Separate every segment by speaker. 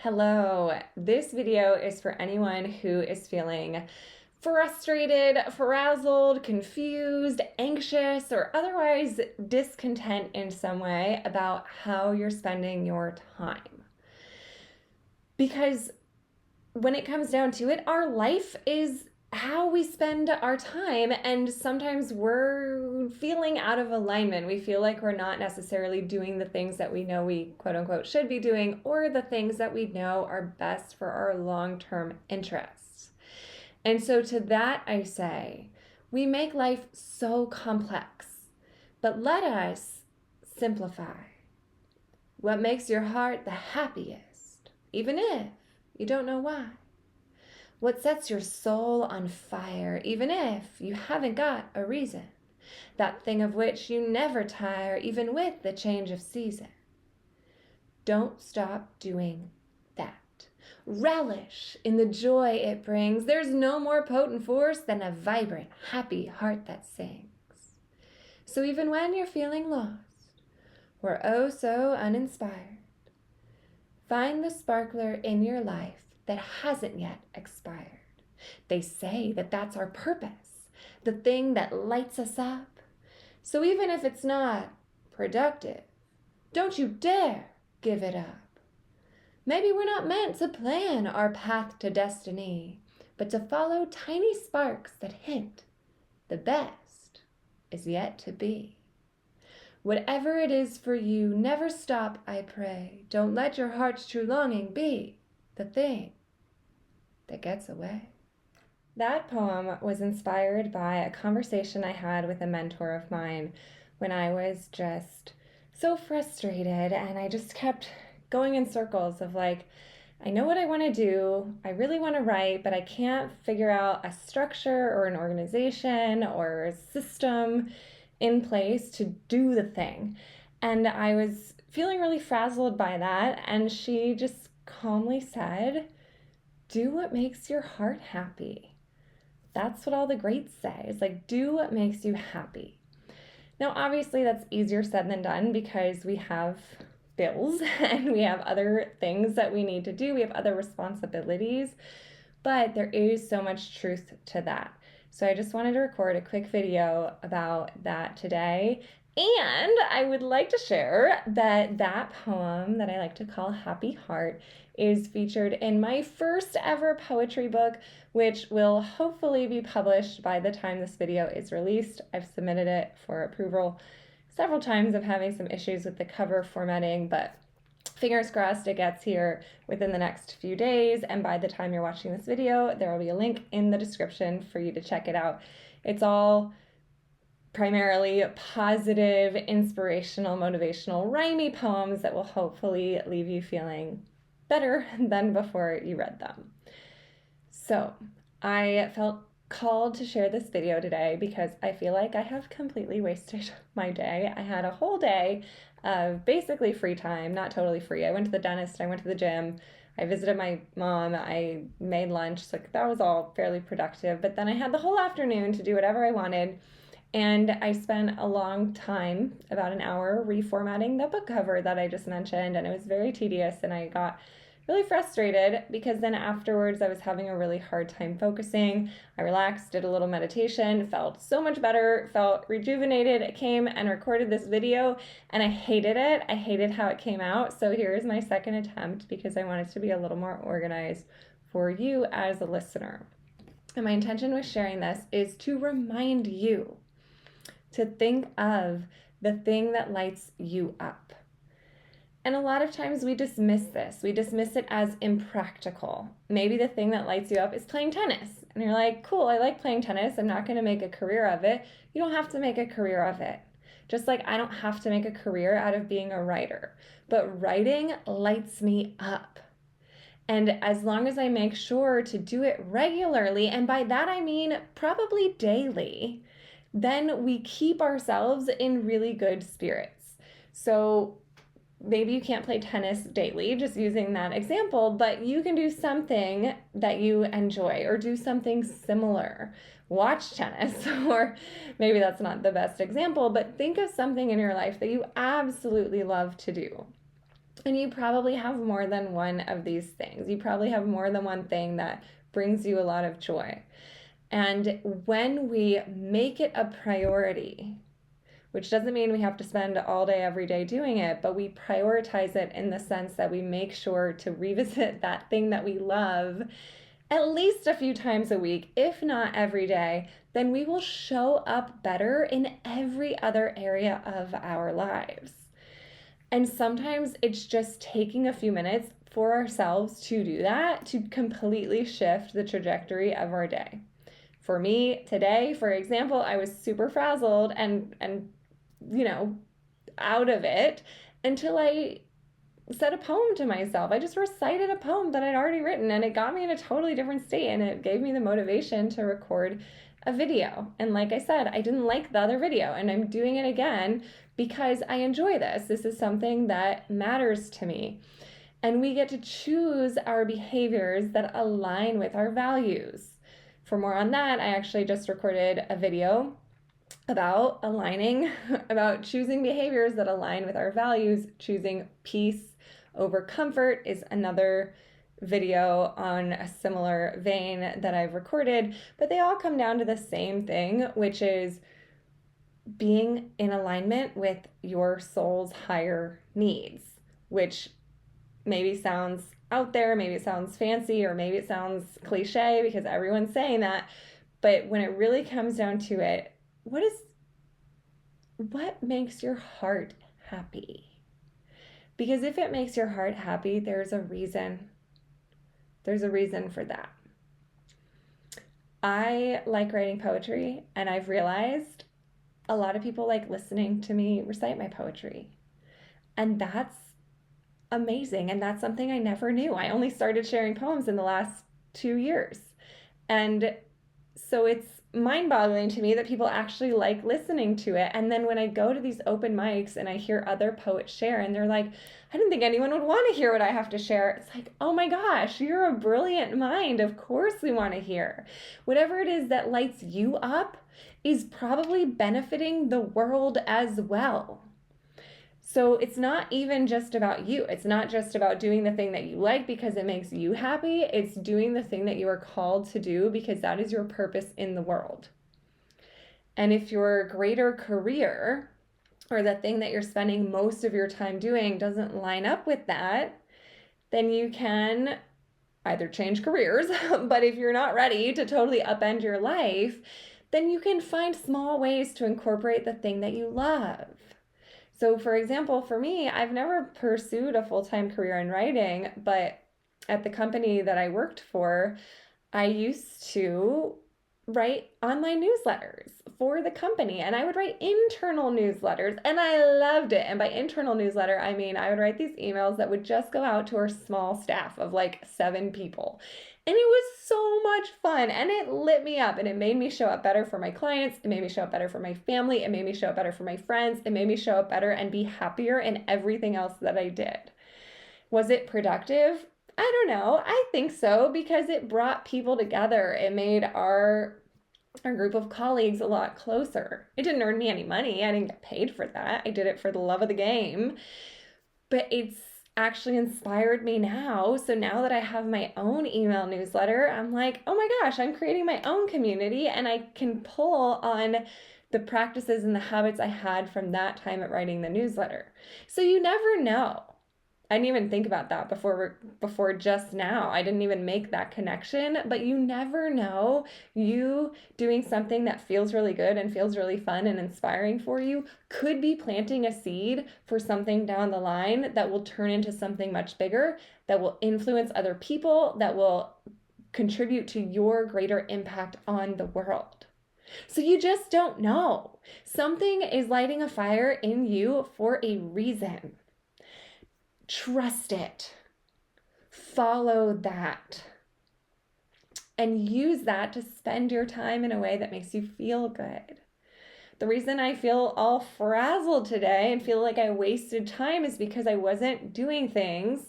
Speaker 1: Hello, this video is for anyone who is feeling frustrated, frazzled, confused, anxious, or otherwise discontent in some way about how you're spending your time. Because when it comes down to it, our life is how we spend our time, and sometimes we're feeling out of alignment. We feel like we're not necessarily doing the things that we know we quote unquote should be doing, or the things that we know are best for our long-term interests. And so to that I say, we make life so complex, but let us simplify. What makes your heart the happiest, even if you don't know why? What sets your soul on fire, even if you haven't got a reason? That thing of which you never tire, even with the change of season. Don't stop doing that. Relish in the joy it brings. There's no more potent force than a vibrant, happy heart that sings. So even when you're feeling lost, or oh so uninspired, find the sparkler in your life that hasn't yet expired. They say that that's our purpose, the thing that lights us up. So even if it's not productive, don't you dare give it up. Maybe we're not meant to plan our path to destiny, but to follow tiny sparks that hint the best is yet to be. Whatever it is for you, never stop, I pray. Don't let your heart's true longing be the thing that gets away. That poem was inspired by a conversation I had with a mentor of mine when I was just so frustrated, and I just kept going in circles of like, I know what I want to do, I really want to write, but I can't figure out a structure or an organization or a system in place to do the thing. And I was feeling really frazzled by that, and she just calmly said, do what makes your heart happy. That's what all the greats say. It's like, do what makes you happy. Now, obviously, that's easier said than done because we have bills and we have other things that we need to do. We have other responsibilities, but there is so much truth to that. So I just wanted to record a quick video about that today. And I would like to share that that poem that I like to call Happy Heart is featured in my first ever poetry book, which will hopefully be published by the time this video is released. I've submitted it for approval several times. I'm having some issues with the cover formatting, but fingers crossed it gets here within the next few days, and by the time you're watching this video, there will be a link in the description for you to check it out. It's all primarily positive, inspirational, motivational, rhymey poems that will hopefully leave you feeling better than before you read them. So I felt called to share this video today because I feel like I have completely wasted my day. I had a whole day of basically free time, not totally free. I went to the dentist, I went to the gym, I visited my mom, I made lunch, so that was all fairly productive. But then I had the whole afternoon to do whatever I wanted, and I spent a long time, about an hour, reformatting the book cover that I just mentioned, and it was very tedious, and I got really frustrated because then afterwards I was having a really hard time focusing. I relaxed, did a little meditation, felt so much better, felt rejuvenated. I came and recorded this video and I hated it. I hated how it came out. So here's my second attempt because I want it to be a little more organized for you as a listener. And my intention with sharing this is to remind you to think of the thing that lights you up. And a lot of times we dismiss this. We dismiss it as impractical. Maybe the thing that lights you up is playing tennis. And you're like, cool, I like playing tennis. I'm not going to make a career of it. You don't have to make a career of it. Just like I don't have to make a career out of being a writer. But writing lights me up. And as long as I make sure to do it regularly, and by that I mean probably daily, then we keep ourselves in really good spirits. So maybe you can't play tennis daily, just using that example, but you can do something that you enjoy or do something similar. Watch tennis, or maybe that's not the best example, but think of something in your life that you absolutely love to do. And you probably have more than one of these things. You probably have more than one thing that brings you a lot of joy. And when we make it a priority, which doesn't mean we have to spend all day every day doing it, but we prioritize it in the sense that we make sure to revisit that thing that we love at least a few times a week, if not every day, then we will show up better in every other area of our lives. And sometimes it's just taking a few minutes for ourselves to do that, to completely shift the trajectory of our day. For me today, for example, I was super frazzled and out of it until I said a poem to myself. I just recited a poem that I'd already written, and it got me in a totally different state, and it gave me the motivation to record a video. And like I said, I didn't like the other video, and I'm doing it again because I enjoy this. This is something that matters to me. And we get to choose our behaviors that align with our values. For more on that, I actually just recorded a video about about choosing behaviors that align with our values. Choosing peace over comfort is another video on a similar vein that I've recorded, but they all come down to the same thing, which is being in alignment with your soul's higher needs, which maybe sounds out there, maybe it sounds fancy, or maybe it sounds cliche because everyone's saying that. But when it really comes down to it, what makes your heart happy? Because if it makes your heart happy, there's a reason. There's a reason for that. I like writing poetry, and I've realized a lot of people like listening to me recite my poetry. And that's amazing. And that's something I never knew. I only started sharing poems in the last 2 years. And so it's mind-boggling to me that people actually like listening to it. And then when I go to these open mics and I hear other poets share, and they're like, I didn't think anyone would want to hear what I have to share. It's like, oh my gosh, you're a brilliant mind. Of course we want to hear. Whatever it is that lights you up is probably benefiting the world as well. So it's not even just about you. It's not just about doing the thing that you like because it makes you happy. It's doing the thing that you are called to do because that is your purpose in the world. And if your greater career or the thing that you're spending most of your time doing doesn't line up with that, then you can either change careers, but if you're not ready to totally upend your life, then you can find small ways to incorporate the thing that you love. So for example, for me, I've never pursued a full-time career in writing, but at the company that I worked for, I used to write online newsletters for the company, and I would write internal newsletters, and I loved it. And by internal newsletter, I mean I would write these emails that would just go out to our small staff of like 7 people. And it was so much fun, and it lit me up, and it made me show up better for my clients. It made me show up better for my family. It made me show up better for my friends. It made me show up better and be happier in everything else that I did. Was it productive? I don't know. I think so, because it brought people together. It made our group of colleagues a lot closer. It didn't earn me any money. I didn't get paid for that. I did it for the love of the game. But it's actually inspired me now. So now that I have my own email newsletter, I'm like, oh my gosh, I'm creating my own community, and I can pull on the practices and the habits I had from that time at writing the newsletter. So you never know. I didn't even think about that before just now. I didn't even make that connection, but you never know. You doing something that feels really good and feels really fun and inspiring for you could be planting a seed for something down the line that will turn into something much bigger, that will influence other people, that will contribute to your greater impact on the world. So you just don't know. Something is lighting a fire in you for a reason. Trust it. Follow that. And use that to spend your time in a way that makes you feel good. The reason I feel all frazzled today and feel like I wasted time is because I wasn't doing things.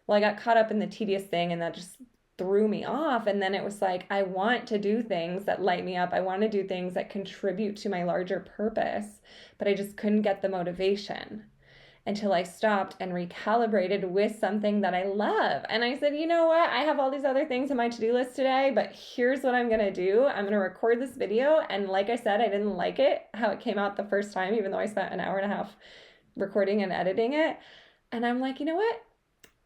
Speaker 1: Well, I got caught up in the tedious thing, and that just threw me off. And then it was like, I want to do things that light me up. I want to do things that contribute to my larger purpose, but I just couldn't get the motivation. until I stopped and recalibrated with something that I love. And I said, you know what? I have all these other things on my to-do list today, but here's what I'm going to do. I'm going to record this video. And like I said, I didn't like it, how it came out the first time, even though I spent an hour and a half recording and editing it. And I'm like, you know what?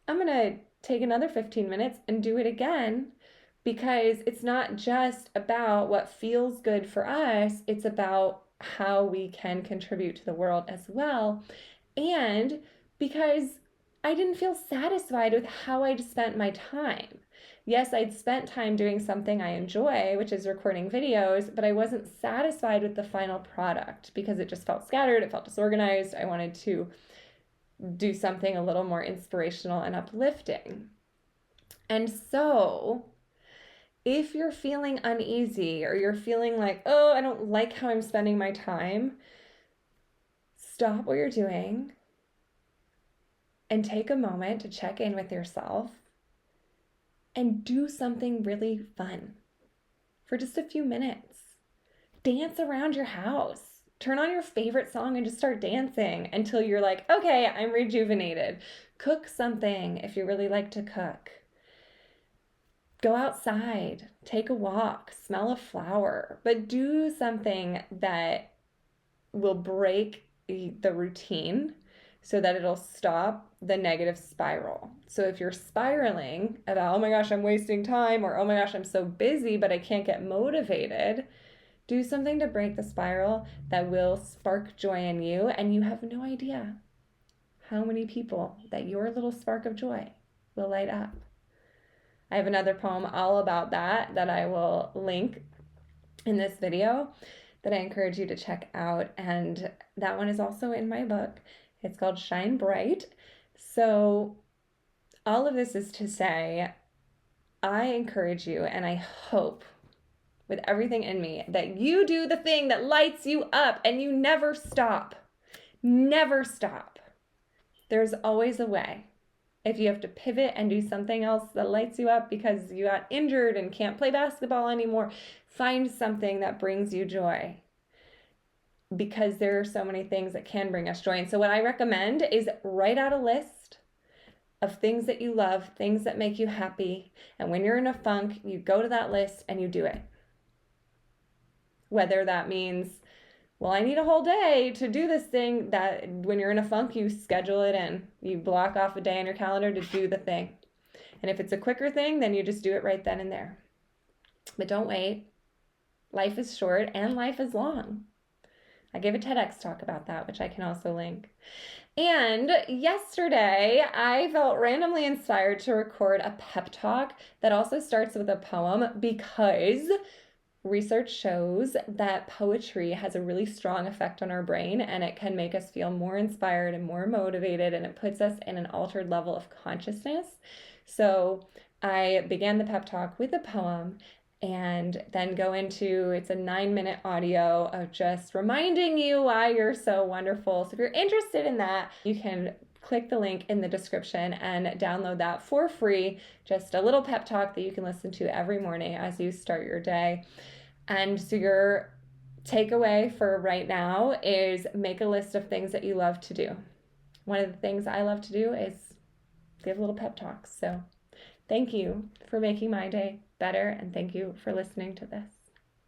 Speaker 1: I'm going to take another 15 minutes and do it again, because it's not just about what feels good for us. It's about how we can contribute to the world as well. And because I didn't feel satisfied with how I'd spent my time. Yes, I'd spent time doing something I enjoy, which is recording videos, but I wasn't satisfied with the final product because it just felt scattered, it felt disorganized. I wanted to do something a little more inspirational and uplifting. And so, if you're feeling uneasy or you're feeling like, oh, I don't like how I'm spending my time, stop what you're doing and take a moment to check in with yourself and do something really fun for just a few minutes. Dance around your house. Turn on your favorite song and just start dancing until you're like, okay, I'm rejuvenated. Cook something if you really like to cook. Go outside, take a walk, smell a flower, but do something that will break the routine so that it'll stop the negative spiral. So if you're spiraling about, oh my gosh, I'm wasting time, or oh my gosh, I'm so busy, but I can't get motivated, do something to break the spiral that will spark joy in you, and you have no idea how many people that your little spark of joy will light up. I have another poem all about that I will link in this video that I encourage you to check out. And that one is also in my book. It's called Shine Bright. So all of this is to say, I encourage you, and I hope with everything in me that you do the thing that lights you up and you never stop. Never stop. There's always a way. If you have to pivot and do something else that lights you up because you got injured and can't play basketball anymore, find something that brings you joy, because there are so many things that can bring us joy. And so what I recommend is write out a list of things that you love, things that make you happy. And when you're in a funk, you go to that list and you do it. Whether that means, well, I need a whole day to do this thing, that when you're in a funk, you schedule it in. You block off a day on your calendar to do the thing. And if it's a quicker thing, then you just do it right then and there. But don't wait. Life is short and life is long. I gave a TEDx talk about that, which I can also link. And yesterday, I felt randomly inspired to record a pep talk that also starts with a poem, because research shows that poetry has a really strong effect on our brain, and it can make us feel more inspired and more motivated, and it puts us in an altered level of consciousness. So I began the pep talk with a poem, and then go into, it's a 9-minute audio of just reminding you why you're so wonderful. So if you're interested in that, you can click the link in the description and download that for free. Just a little pep talk that you can listen to every morning as you start your day. And so your takeaway for right now is make a list of things that you love to do. One of the things I love to do is give little pep talks. So thank you for making my day better, and thank you for listening to this.